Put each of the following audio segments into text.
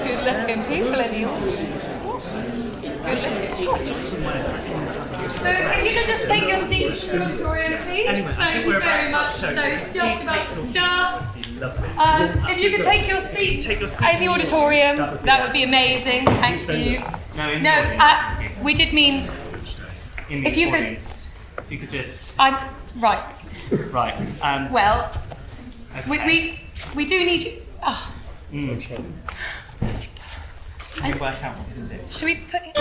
good-looking people in the audience. Good-looking. So if you could just take your seats, Victoria, please. Thank you very much. So it's just about to start. If you could take your seat in the auditorium, that would be amazing. Thank you. No, we did mean if you could. If you could just. Right. Right. Well, okay. we do need you. Oh. Can we work out what we can do? Should we put it?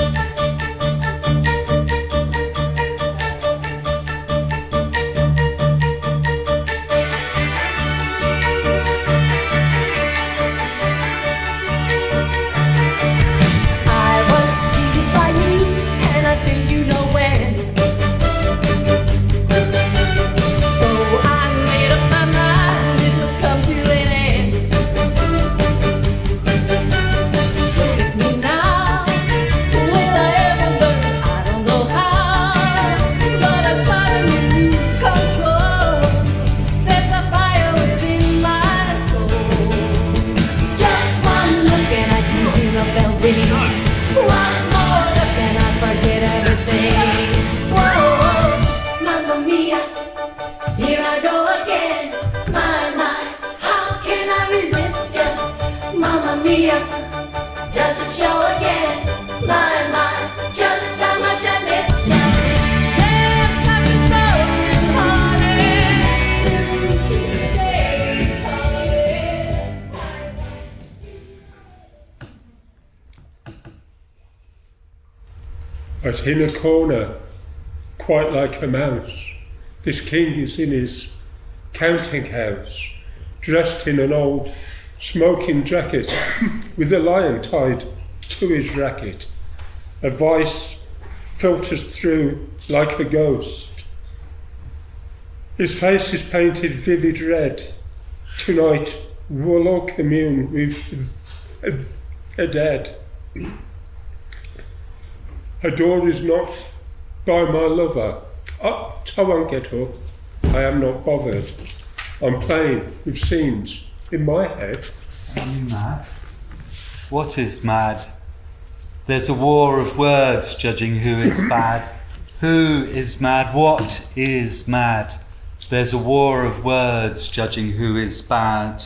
But in a corner, quite like a mouse, this king is in his counting house, dressed in an old smoking jacket, with a lion tied to his racket. A voice filters through like a ghost. His face is painted vivid red. Tonight we'll all commune with the dead. Her door is knocked by my lover. I won't get up. I am not bothered. I'm playing with scenes in my head. Are you mad? What is mad? There's a war of words judging who is bad. Who is mad? What is mad? There's a war of words judging who is bad.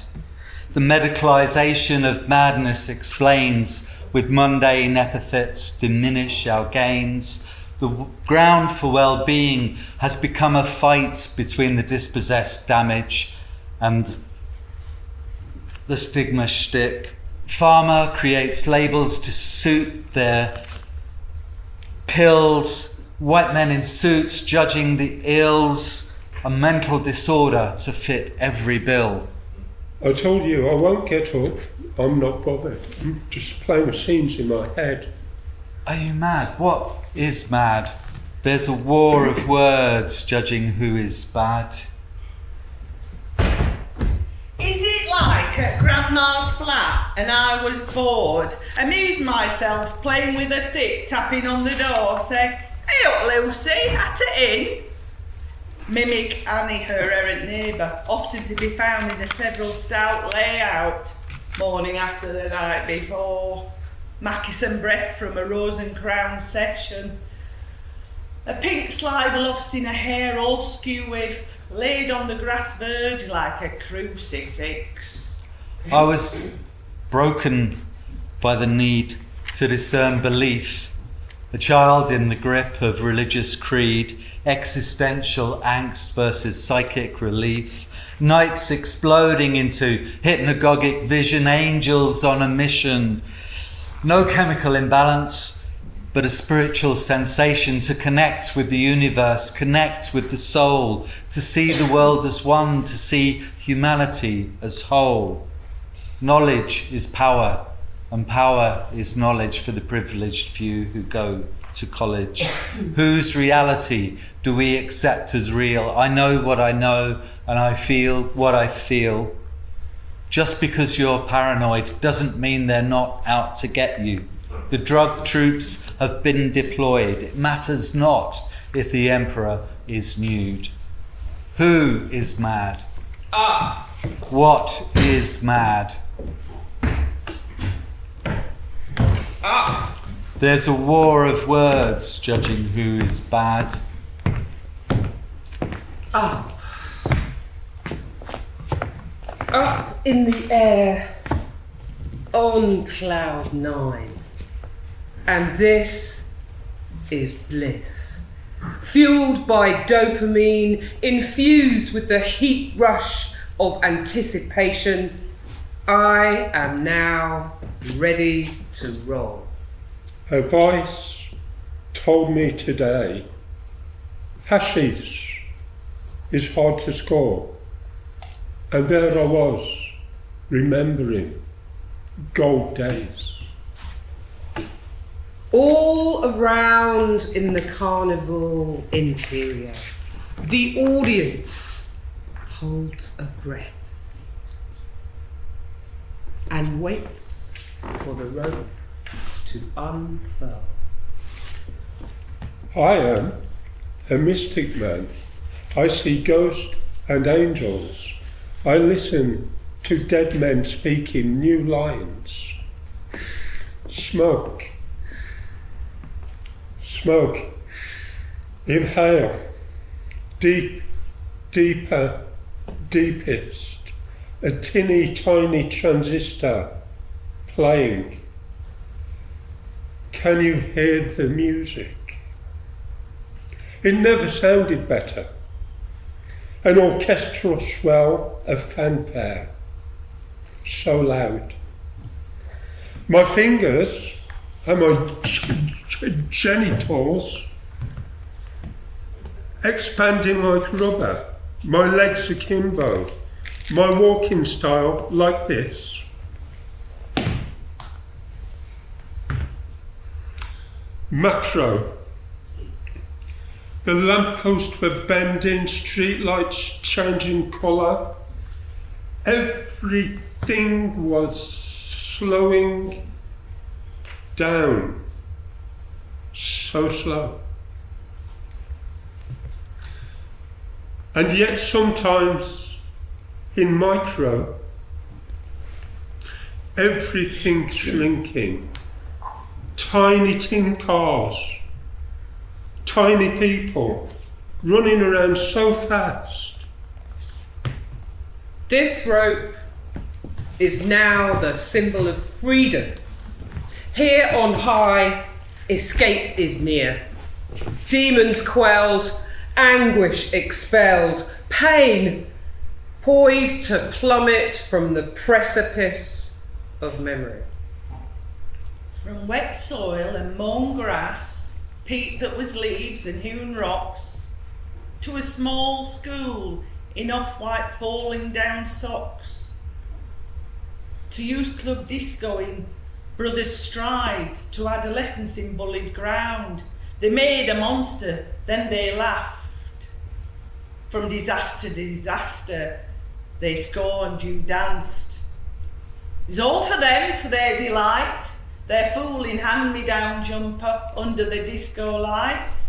The medicalisation of madness explains with mundane epithets diminish our gains. The ground for well-being has become a fight between the dispossessed damage and the stigma shtick. Pharma creates labels to suit their pills. White men in suits judging the ills. A mental disorder to fit every bill. I told you I won't get up. I'm not bothered. I'm just playing with scenes in my head. Are you mad? What is mad? There's a war of words judging who is bad. Is it like at Grandma's flat and I was bored, amused myself playing with a stick, tapping on the door, say, "Hey up Lucy, at it in?" Mimic Annie, her errant neighbour, often to be found in a several stout layout, morning after the night before. Mackison breath from a rose and crown session. A pink slide lost in a hair all skew with, laid on the grass verge like a crucifix. I was broken by the need to discern belief, a child in the grip of religious creed, existential angst versus psychic relief, nights exploding into hypnagogic vision, angels on a mission. No chemical imbalance, but a spiritual sensation to connect with the universe, connect with the soul, to see the world as one, to see humanity as whole. Knowledge is power, and power is knowledge for the privileged few who go to college. Whose reality do we accept as real? I know what I know, and I feel what I feel. Just because you're paranoid doesn't mean they're not out to get you. The drug troops have been deployed. It matters not if the emperor is nude. Who is mad? What is mad? Up. There's a war of words judging who is bad. Up. Up in the air, on cloud 9. And this is bliss. Fueled by dopamine, infused with the heat rush of anticipation, I am now ready to roll. A voice told me today, hashish is hard to score. And there I was, remembering gold days. All around in the carnival interior, the audience holds a breath and waits for the rope to unfurl. I am a mystic man. I see ghosts and angels. I listen to dead men speaking new lines. Smoke. Smoke. Inhale. Deep, deeper, deepest. A tinny tiny transistor playing. Can you hear the music? It never sounded better. An orchestral swell of fanfare, so loud. My fingers and my genitals expanding like rubber, my legs akimbo, my walking style like this. Macro. The lampposts were bending, streetlights changing colour. Everything was slowing down. So slow. And yet sometimes in micro, everything shrinking. Tiny tin cars. Tiny people running around so fast. This rope is now the symbol of freedom. Here on high, escape is near. Demons quelled, anguish expelled, pain poised to plummet from the precipice of memory. From wet soil and mown grass, peat that was leaves and hewn rocks, to a small school in off-white falling down socks, to youth club disco in brothers' strides, to adolescence in bullied ground. They made a monster, then they laughed. From disaster to disaster, they scorned, you danced. It was all for them, for their delight. Their fooling hand-me-down jumper under the disco light.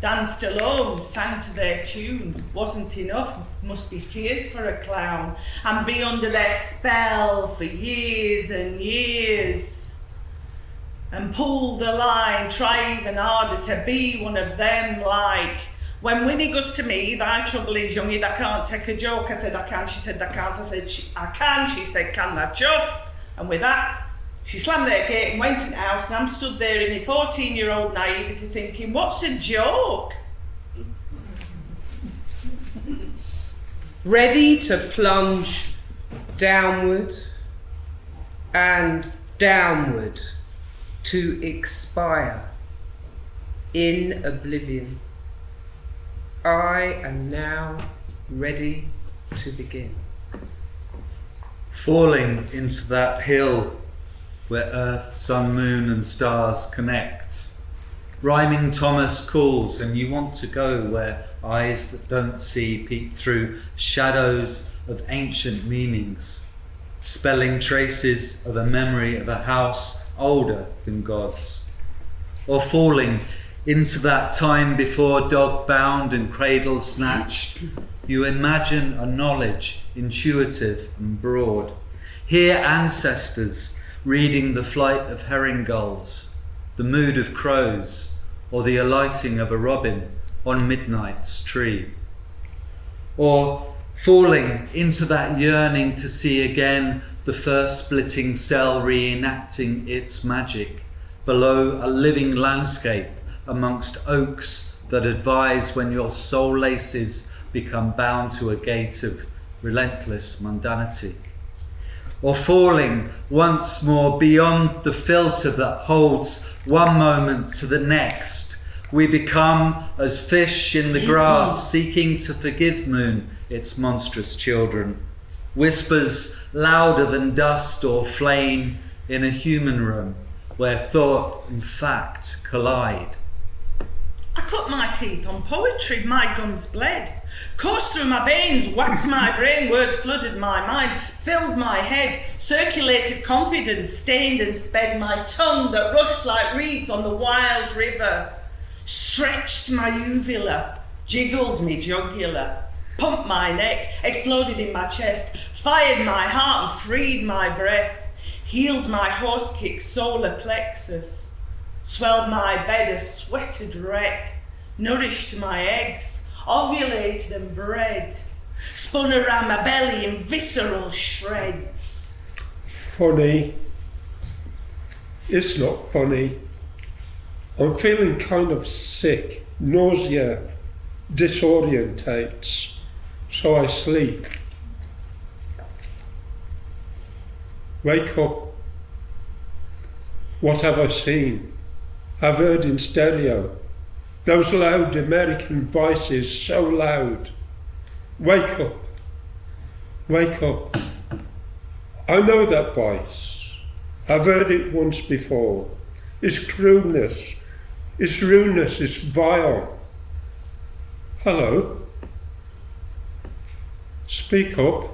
Danced alone, sang to their tune. Wasn't enough, must be tears for a clown. And be under their spell for years and years. And pull the line, try even harder to be one of them like. When Winnie goes to me, thy trouble is youngie, thou can't take a joke. I said, I can. She said, I can't. I said, I can. She said, can that chuff? And with that, she slammed their gate and went in the house, and I'm stood there in my 14-year-old naivety thinking, what's a joke? Ready to plunge downward and downward to expire in oblivion. I am now ready to begin. Falling into that hill where earth, sun, moon and stars connect. Rhyming Thomas calls and you want to go where eyes that don't see peep through shadows of ancient meanings, spelling traces of a memory of a house older than God's. Or falling into that time before dog bound and cradle snatched, you imagine a knowledge intuitive and broad. Hear ancestors reading the flight of herring gulls, the mood of crows, or the alighting of a robin on midnight's tree. Or falling into that yearning to see again the first splitting cell reenacting its magic below a living landscape amongst oaks that advise when your soul laces become bound to a gate of relentless mundanity. Or falling once more beyond the filter that holds one moment to the next, we become as fish in the grass seeking to forgive moon its monstrous children. Whispers louder than dust or flame in a human room where thought and fact collide. I cut my teeth on poetry, my gums bled. Coursed through my veins, whacked my brain, words flooded my mind, filled my head, circulated confidence, stained and sped my tongue that rushed like reeds on the wild river. Stretched my uvula, jiggled me jugular, pumped my neck, exploded in my chest, fired my heart and freed my breath, healed my horse-kick solar plexus, swelled my bed a sweated wreck, nourished my eggs, ovulated and bred, spun around my belly in visceral shreds. Funny. It's not funny. I'm feeling kind of sick. Nausea disorientates, so I sleep. Wake up. What have I seen? I've heard in stereo. Those loud American voices, so loud. Wake up. Wake up. I know that voice. I've heard it once before. It's crudeness. It's rudeness. It's vile. Hello? Speak up.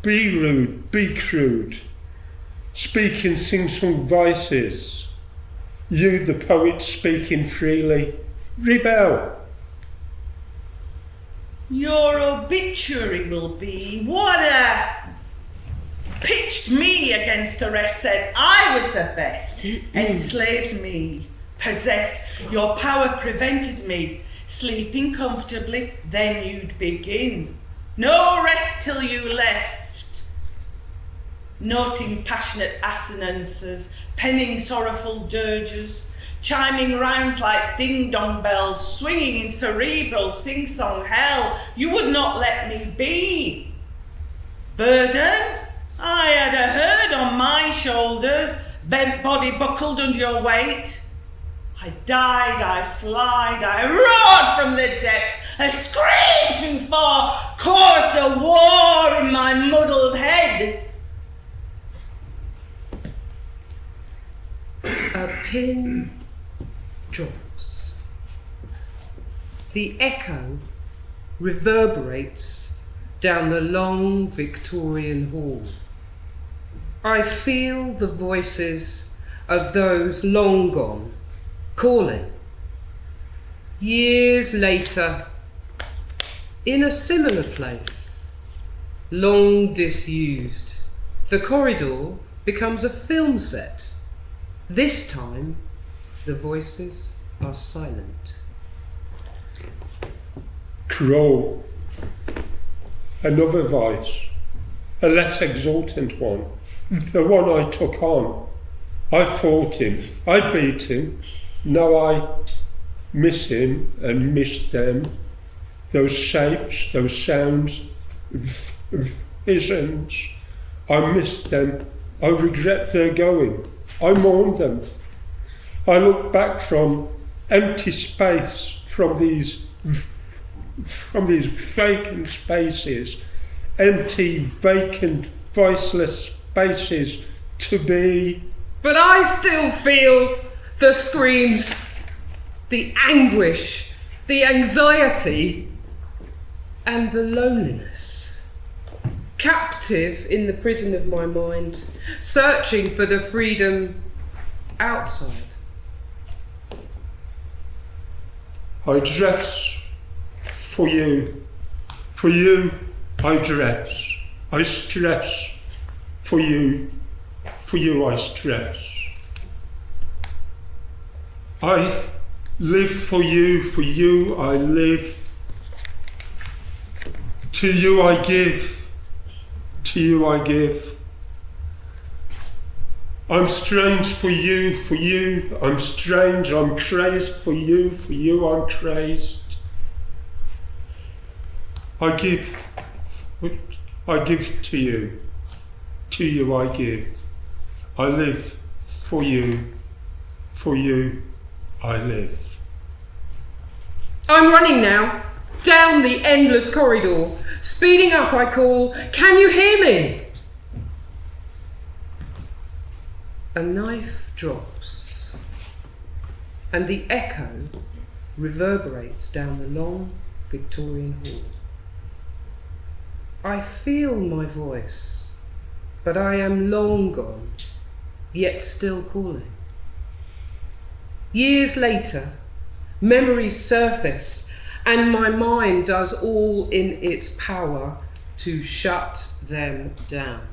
Be rude, be crude. Speak in sing-song voices. You, the poet, speaking freely. Rebel. Your obituary will be what pitched me against the rest, said I was the best, enslaved me, possessed, your power prevented me, sleeping comfortably, then you'd begin. No rest till you left. Noting passionate assonances, penning sorrowful dirges, chiming rhymes like ding-dong bells, swinging in cerebral sing-song hell. You would not let me be. Burden? I had a herd on my shoulders, bent body buckled under your weight. I died, I flied, I roared from the depths, I screamed too far, caused a war in my muddled head. A pin drops. The echo reverberates down the long Victorian hall. I feel the voices of those long gone calling. Years later, in a similar place, long disused, the corridor becomes a film set. This time, the voices are silent. Crow. Another voice. A less exultant one. The one I took on. I fought him. I beat him. Now I miss him and miss them. Those shapes, those sounds, visions. I miss them. I regret their going. I mourn them. I look back from empty space, from these vacant spaces, empty, vacant, voiceless spaces to be. But I still feel the screams, the anguish, the anxiety, and the loneliness. Captive in the prison of my mind, searching for the freedom outside. I dress for you, For you I dress, I stress. For you I stress. I live for you I live. To you I give, to you I give. I'm strange for you, I'm strange, I'm crazed for you I'm crazed. I give to you I give. I live for you I live. I'm running now, down the endless corridor. Speeding up, I call, can you hear me? A knife drops, and the echo reverberates down the long Victorian hall. I feel my voice, but I am long gone, yet still calling. Years later, memories surface, and my mind does all in its power to shut them down.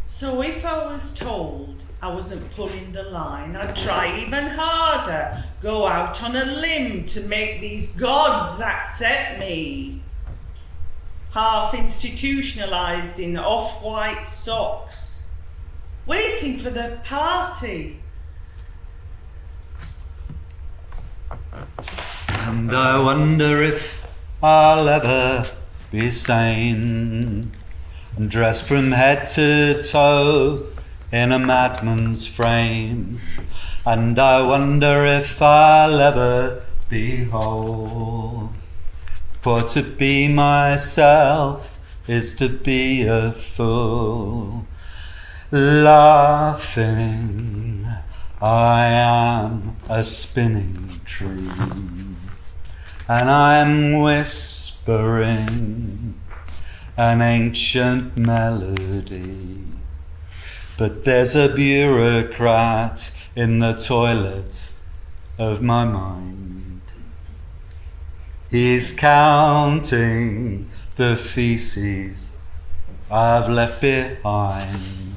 So if I was told I wasn't pulling the line, I'd try even harder, go out on a limb to make these gods accept me. Half institutionalised in off-white socks, waiting for the party. And I wonder if I'll ever be sane, and dressed from head to toe in a madman's frame. And I wonder if I'll ever be whole. For to be myself is to be a fool. Laughing, I am a spinning tree, and I'm whispering an ancient melody. But there's a bureaucrat in the toilet of my mind. He's counting the feces I've left behind.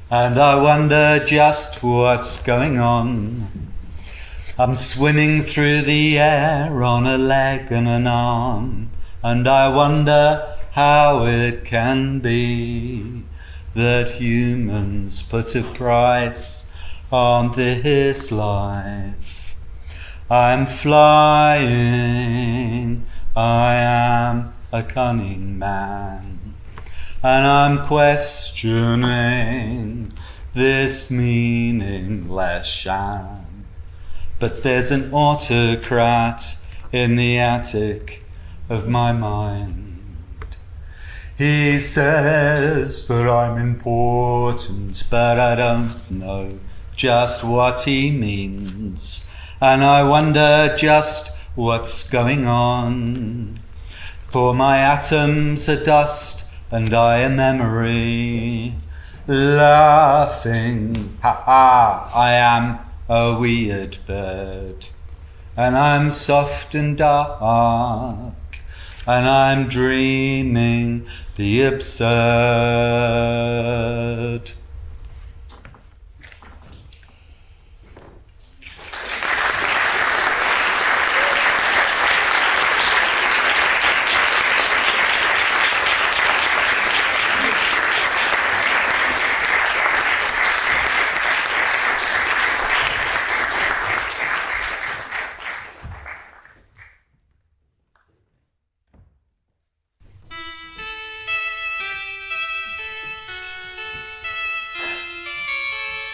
And I wonder just what's going on. I'm swimming through the air on a leg and an arm, and I wonder how it can be that humans put a price on this life. I'm flying, I am a cunning man, and I'm questioning this meaningless sham. But there's an autocrat in the attic of my mind. He says that I'm important, but I don't know just what he means. And I wonder just what's going on. For my atoms are dust and I a memory. Laughing, ha ha, I am a weird bird. And I'm soft and dark, and I'm dreaming the absurd.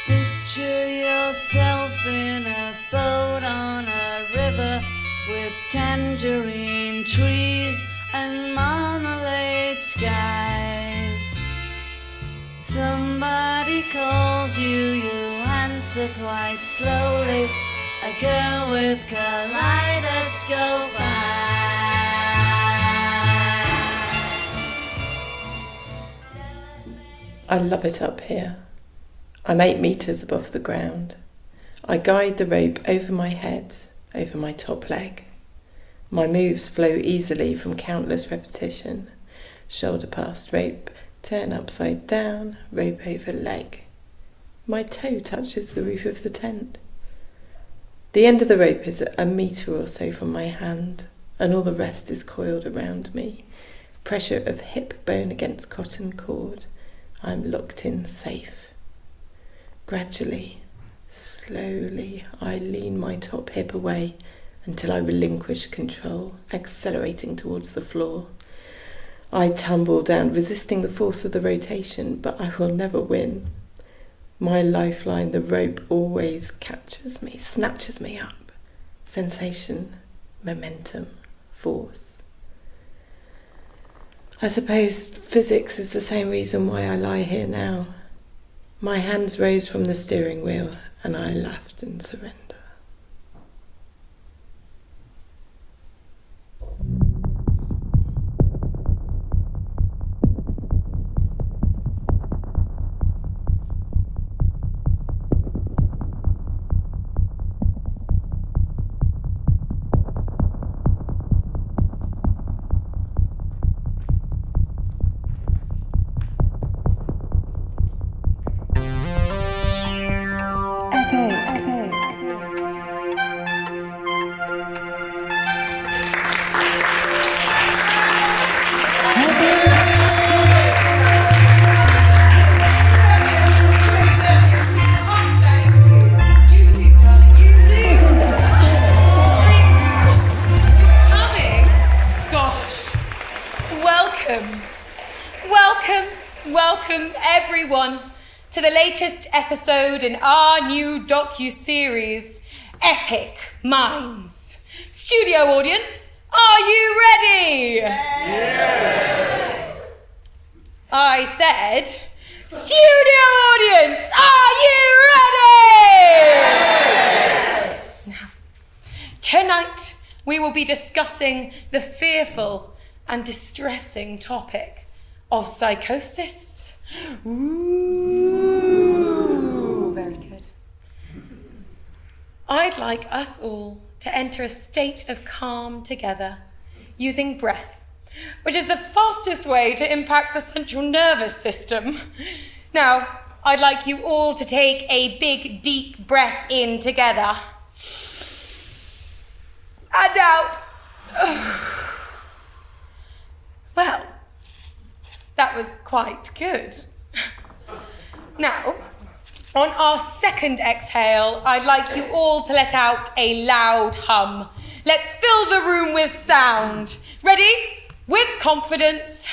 Picture yourself in a boat on a river with tangerine trees and marmalade skies. Somebody calls you, you answer quite slowly. A girl with kaleidoscope eyes. I love it up here. I'm 8 meters above the ground. I guide the rope over my head, over my top leg. My moves flow easily from countless repetition. Shoulder past rope, turn upside down, rope over leg. My toe touches the roof of the tent. The end of the rope is a metre or so from my hand, and all the rest is coiled around me. Pressure of hip bone against cotton cord. I'm locked in safe. Gradually, slowly, I lean my top hip away until I relinquish control, accelerating towards the floor. I tumble down, resisting the force of the rotation, but I will never win. My lifeline, the rope, always catches me, snatches me up. Sensation, momentum, force. I suppose physics is the same reason why I lie here now. My hands rose from the steering wheel and I laughed in surrender. Welcome everyone to the latest episode in our new docu-series, Epic Minds. Studio audience, are you ready? Yes. I said, studio audience, are you ready? Yes. Now, tonight we will be discussing the fearful and distressing topic of psychosis. Ooh, very good. I'd like us all to enter a state of calm together using breath, which is the fastest way to impact the central nervous system. Now, I'd like you all to take a big, deep breath in together. And out. Well, that was quite good. Now, on our second exhale, I'd like you all to let out a loud hum. Let's fill the room with sound. Ready? With confidence.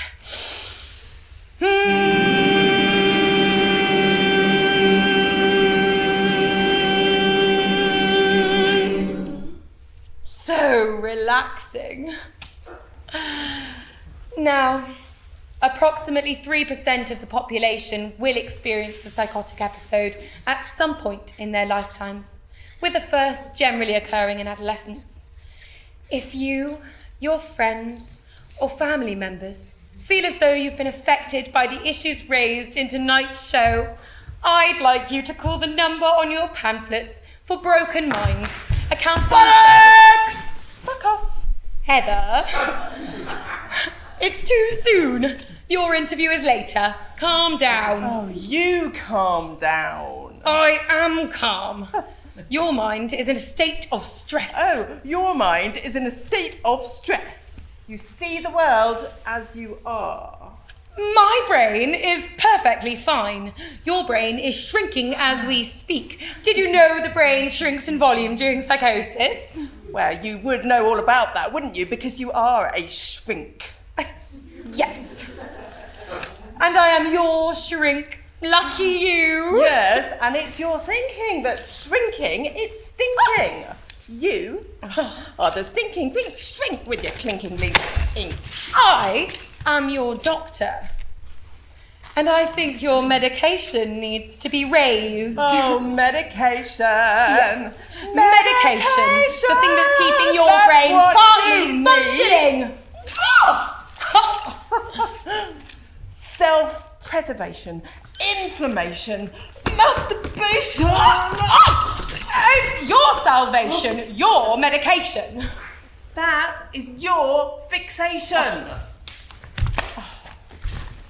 So relaxing. Now, approximately 3% of the population will experience a psychotic episode at some point in their lifetimes, with the first generally occurring in adolescence. If you, your friends, or family members feel as though you've been affected by the issues raised in tonight's show, I'd like you to call the number on your pamphlets for Broken Minds, a counselling service. Fuck off. Heather. It's too soon. Your interview is later. Calm down. Oh, you calm down. I am calm. Your mind is in a state of stress. Oh, your mind is in a state of stress. You see the world as you are. My brain is perfectly fine. Your brain is shrinking as we speak. Did you know the brain shrinks in volume during psychosis? Well, you would know all about that, wouldn't you? Because you are a shrink. Yes. And I am your shrink. Lucky you. Yes, and it's your thinking that's shrinking. It's thinking. You are the stinking pink shrink with your clinking ink. I am your doctor. And I think your medication needs to be raised. Oh, medication. Yes. Medication. The thing that's keeping your brain partly functioning. Self-preservation, inflammation, masturbation. It's your salvation, your medication. That is your fixation.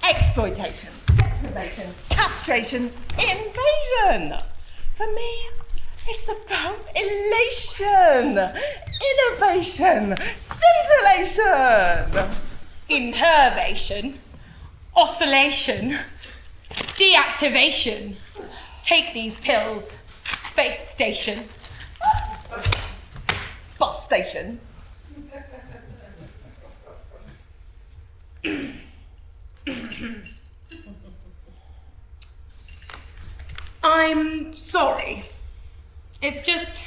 Exploitation, deprivation, castration, invasion. For me, it's about elation, innovation, scintillation. Innervation, oscillation, deactivation. Take these pills. Space station. Bus station. I'm sorry. It's just,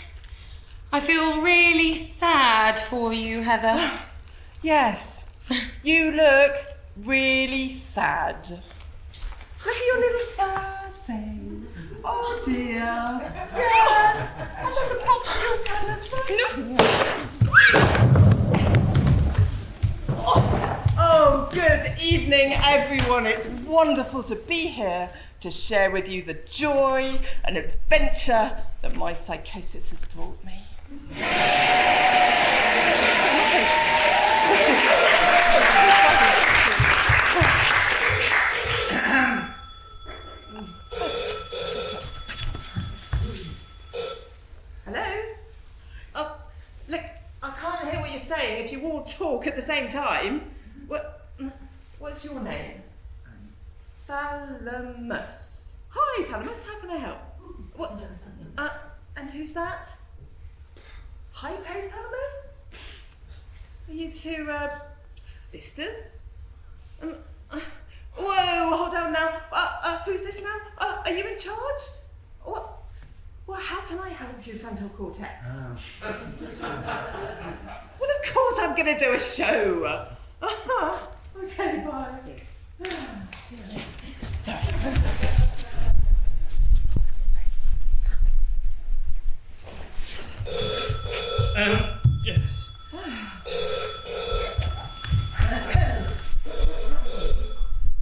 I feel really sad for you, Heather. Yes, you look really sad. Look at your little sad face. Oh dear. Yes, and there's a box of your sadness right here. Oh, good evening, everyone. It's wonderful to be here to share with you the joy and adventure that my psychosis has brought me. Hello? Oh, look, I can't hear what you're saying if you all talk at the same time. What's your name? Thalamus. Hi, Thalamus, how can I help? What? And who's that? Hypothalamus? Are you two, sisters? Whoa, hold on now. Who's this now? Are you in charge? What? Well, how can I help you, frontal cortex? Well, of course I'm going to do a show. Okay, bye. Sorry. Yes.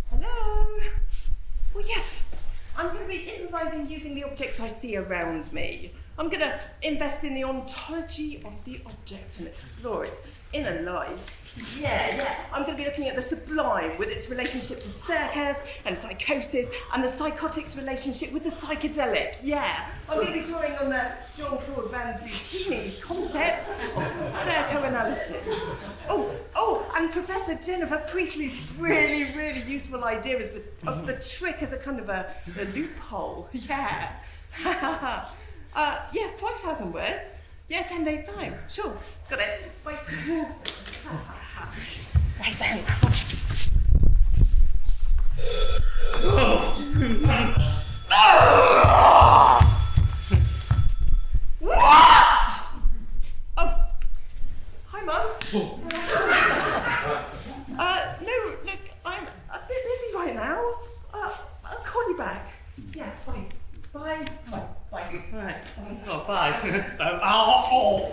Hello? Well, yes. I'm going to be improvising using the objects I see around me. I'm going to invest in the ontology of the object and explore its inner life. Yeah. I'm going to be looking at the sublime with its relationship to circus and psychosis and the psychotic's relationship with the psychedelic. Yeah. I'm going to be drawing on the Jean-Claude Van Zucchini's concept of psychoanalysis. Oh, and Professor Jennifer Priestley's really, really useful idea of the trick as a kind of a loophole. Yeah. 5,000 words. Yeah, 10 days time. Sure, got it. Bye. Right then. What? Oh, hi, Mum. No, look, I'm a bit busy right now. I'll call you back. Yeah, bye. Bye. Bye. Right. Oh, bye. Oh.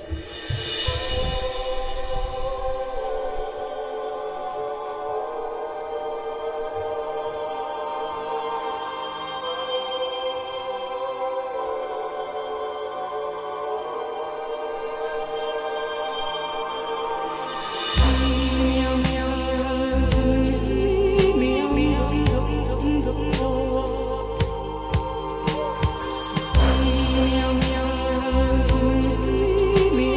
Me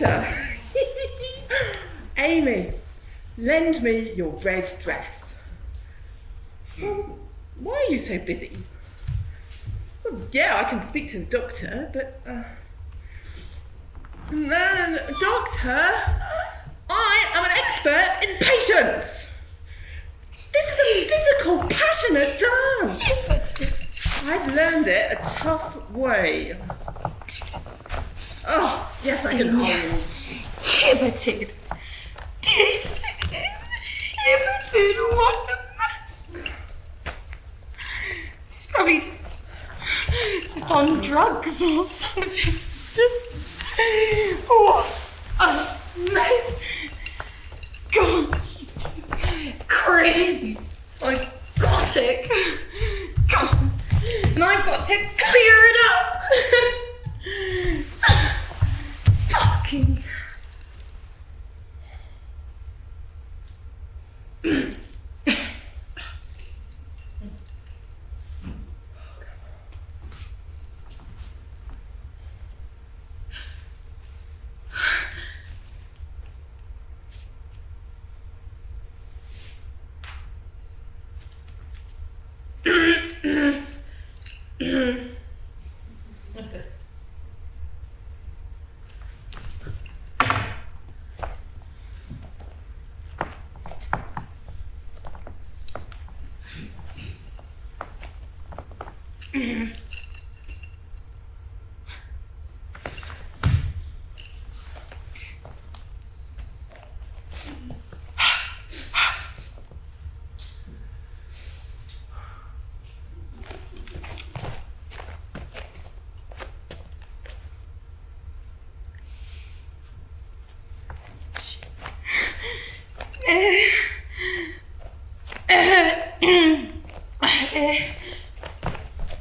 pleasure. Amy, lend me your red dress. Well, why are you so busy? Well, yeah, I can speak to the doctor, but... No, doctor! I am an expert in patience! This is a physical, passionate dance! I've learned it a tough way. Oh, yes, I can hold. Hibberted. Hibberted, what a mess. She's probably just on drugs or something. It's just, what a mess. God, she's just crazy, psychotic. God, and I've got to clear it up. Fucking.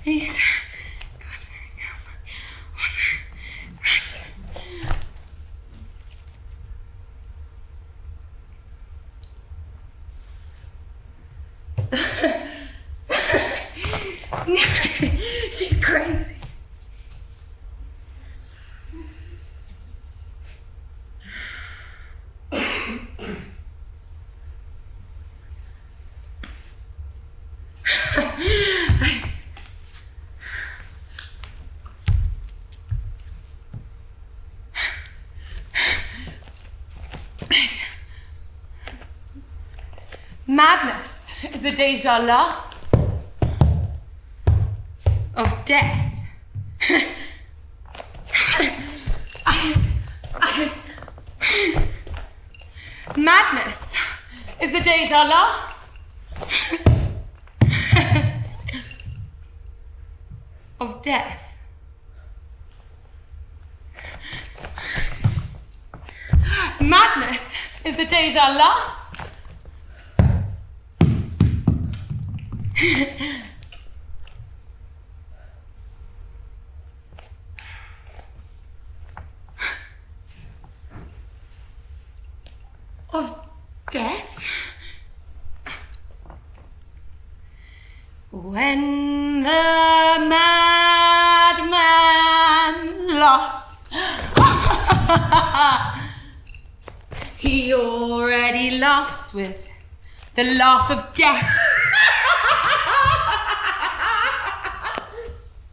He's she's crazy. Madness is the déjà vu of death. Madness is the déjà vu of death. Madness is the déjà vu of death. When the madman laughs, he already laughs with the laugh of death.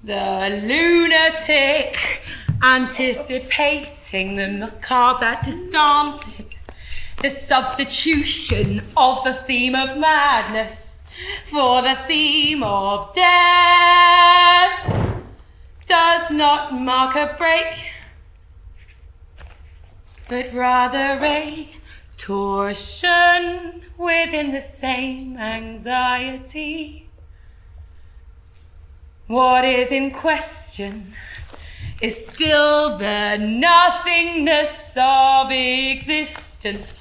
The lunatic anticipating the macabre that disarms it. The substitution of the theme of madness for the theme of death does not mark a break, but rather a torsion within the same anxiety. What is in question is still the nothingness of existence.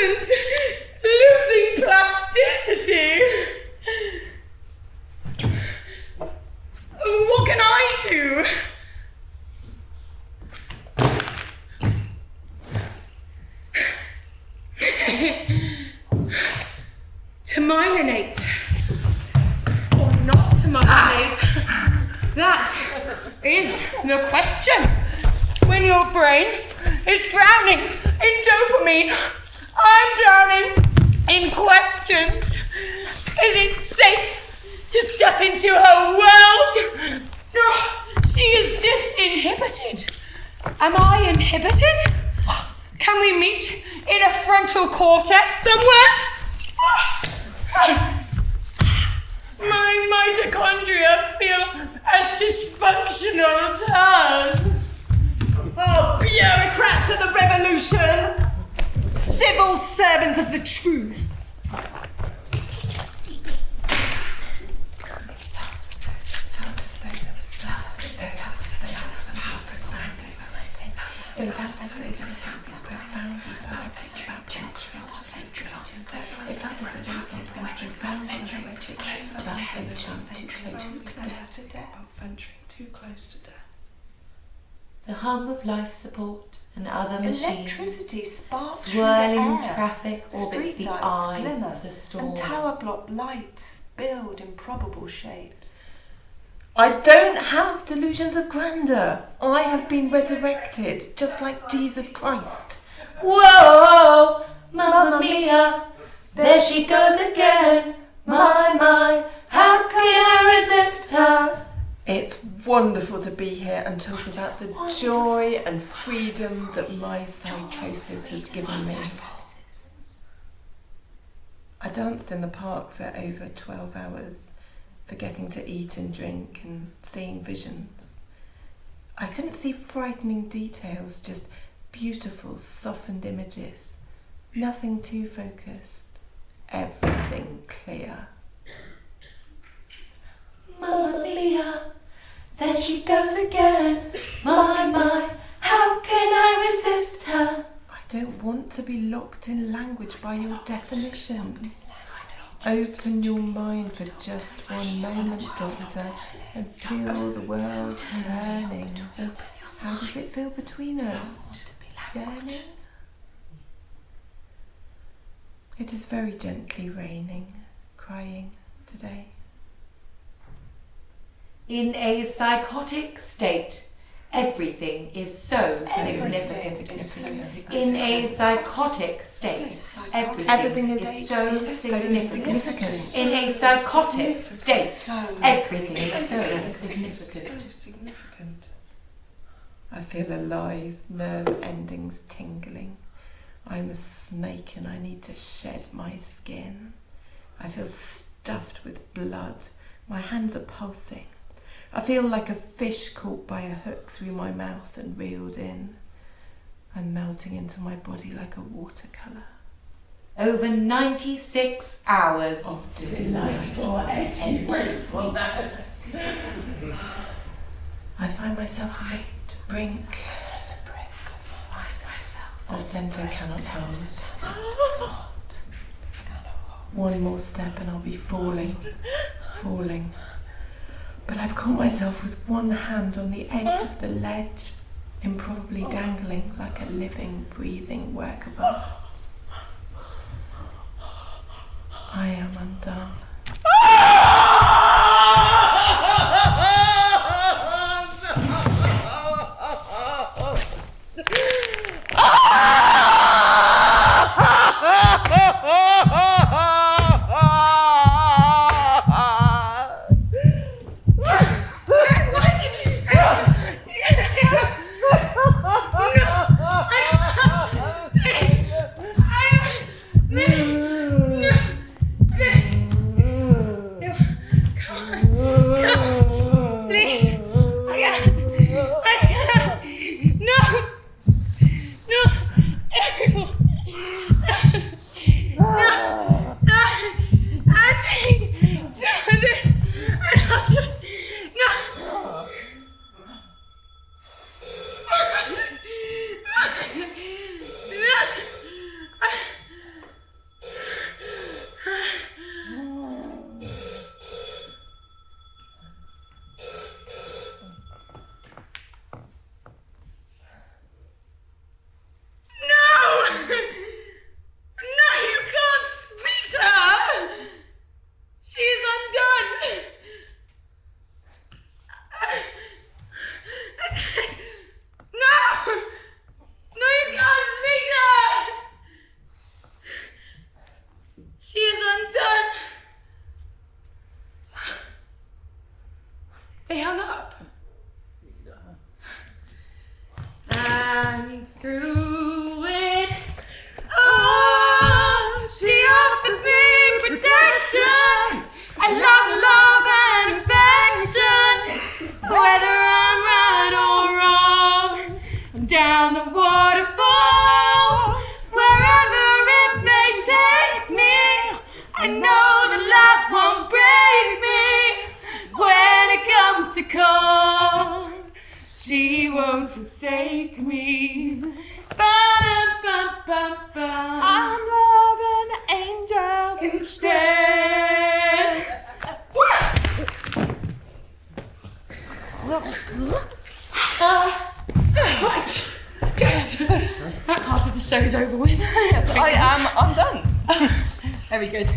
substance losing plasticity. What can I do? To myelinate or not to myelinate? That is the question. When your brain is drowning in dopamine, I'm drowning in questions. Is it safe to step into her world? She is disinhibited. Am I inhibited? Can we meet in a frontal cortex somewhere? My mitochondria feel as dysfunctional as hers. Oh, bureaucrats of the revolution! Civil servants of the truth! Too close to death. The hum of life support and other machines. Electricity sparks Swirling through the air. traffic orbits the Streetlights eye glimmer, of the storm. and tower block lights build improbable shapes. I don't have delusions of grandeur. I have been resurrected, just like Jesus Christ. Whoa, Mamma Mia, there she goes again. My, how can I resist her? It's wonderful to be here and talk about the joy and freedom that my psychosis has given me. I danced in the park for over 12 hours, forgetting to eat and drink and seeing visions. I couldn't see frightening details, just beautiful, softened images. Nothing too focused. Everything clear. Mamma Mia, there she goes again. My, how can I resist her? I don't want to be locked in language by your definitions. Open your mind for just one moment, Doctor, and feel the world turning. How does it feel between us? Yearning? It is very gently raining, crying today. In a psychotic state, everything is so significant. In a psychotic state, everything is so significant. In a psychotic state, everything is so significant. I feel alive, nerve endings tingling. I'm a snake and I need to shed my skin. I feel stuffed with blood. My hands are pulsing. I feel like a fish caught by a hook through my mouth and reeled in. I'm melting into my body like a watercolour. Over 96 hours of delightful wakefulness. I find myself on the brink of myself. The centre cannot hold. One more step and I'll be falling. But I've caught myself with one hand on the edge of the ledge, improbably dangling like a living, breathing work of art. I am undone. forsake me. Ba-da-ba-ba-ba. I'm loving angels Instead. Right. Yes. That part of the show's over with. I'm done. Very good.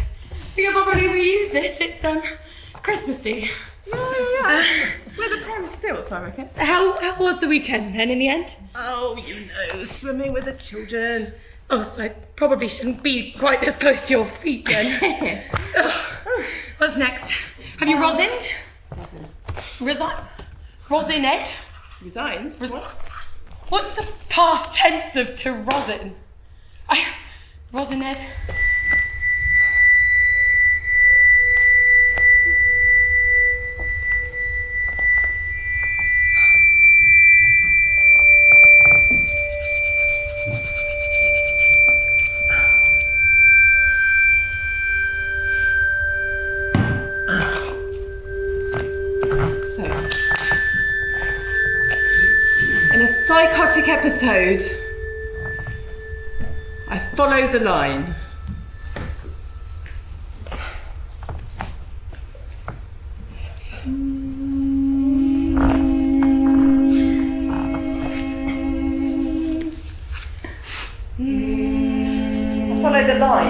We can probably reuse this. It's Christmassy. Yeah. We're the prime stilts, I reckon. How was the weekend then in the end? Oh, you know, swimming with the children. Oh, so I probably shouldn't be quite as close to your feet then. What's next? Have you rosined? Rosined? Resigned? What's the past tense of to rosin? Rosined? Psychotic episode. I follow the line. I follow the line.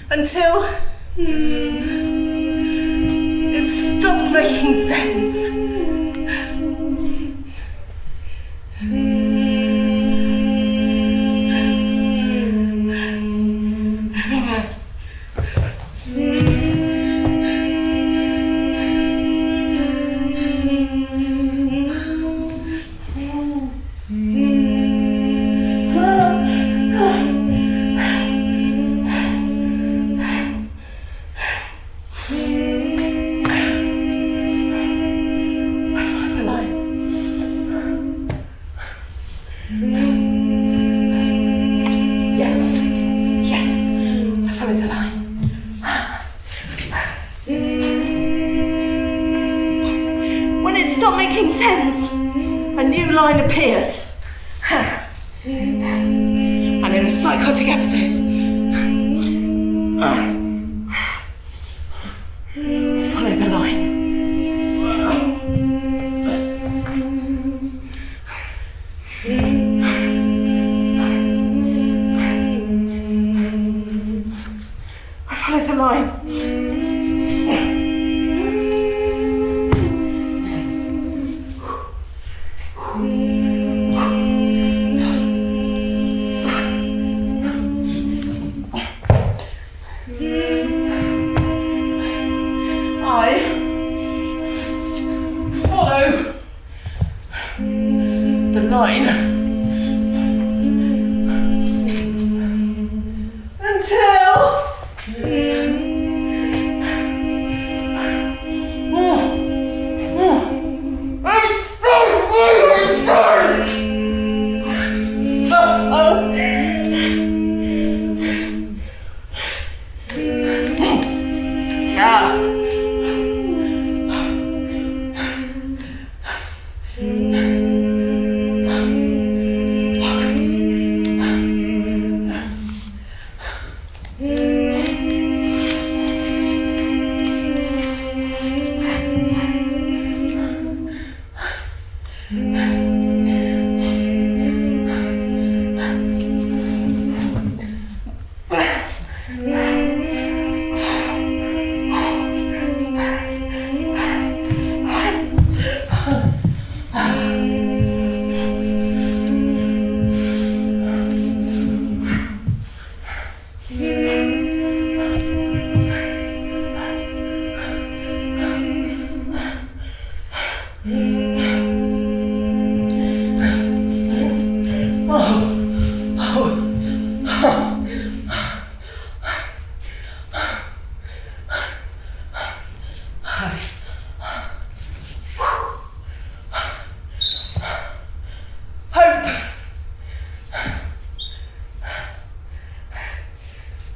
Until it stops making sense. Appears. And in a psychotic episode, follow the line. I follow the line.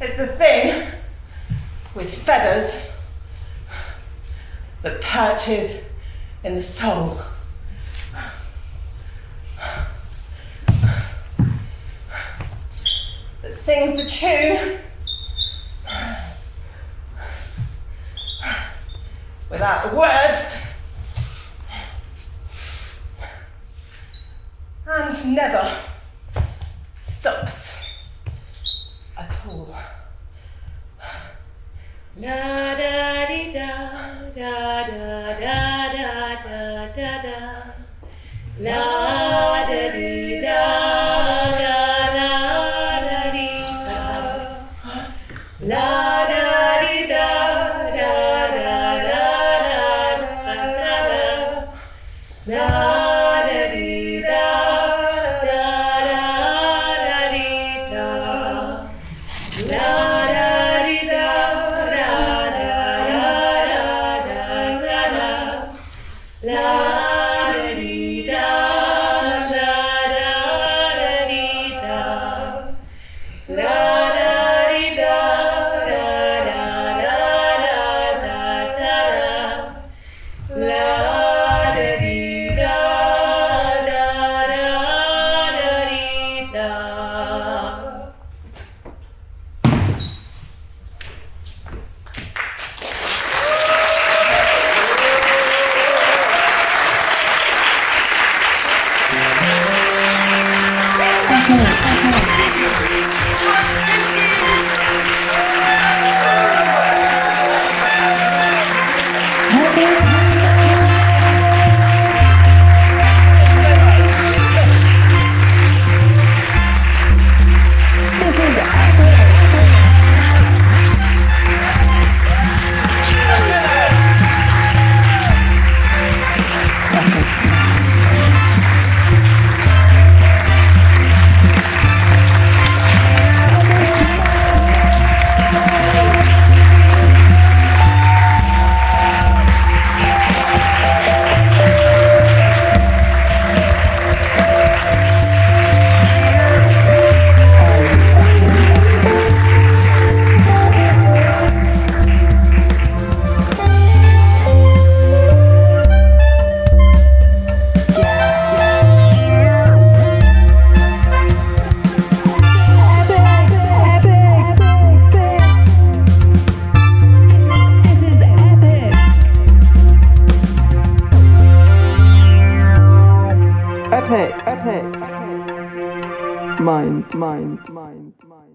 It's the thing with feathers that perches in the soul. That sings the tune without the words, and never stops at all. La da di da da da da da da da da. La da di da da da da di da. La da di da da da da da da da. La da di da da da da di da. La da di Mind.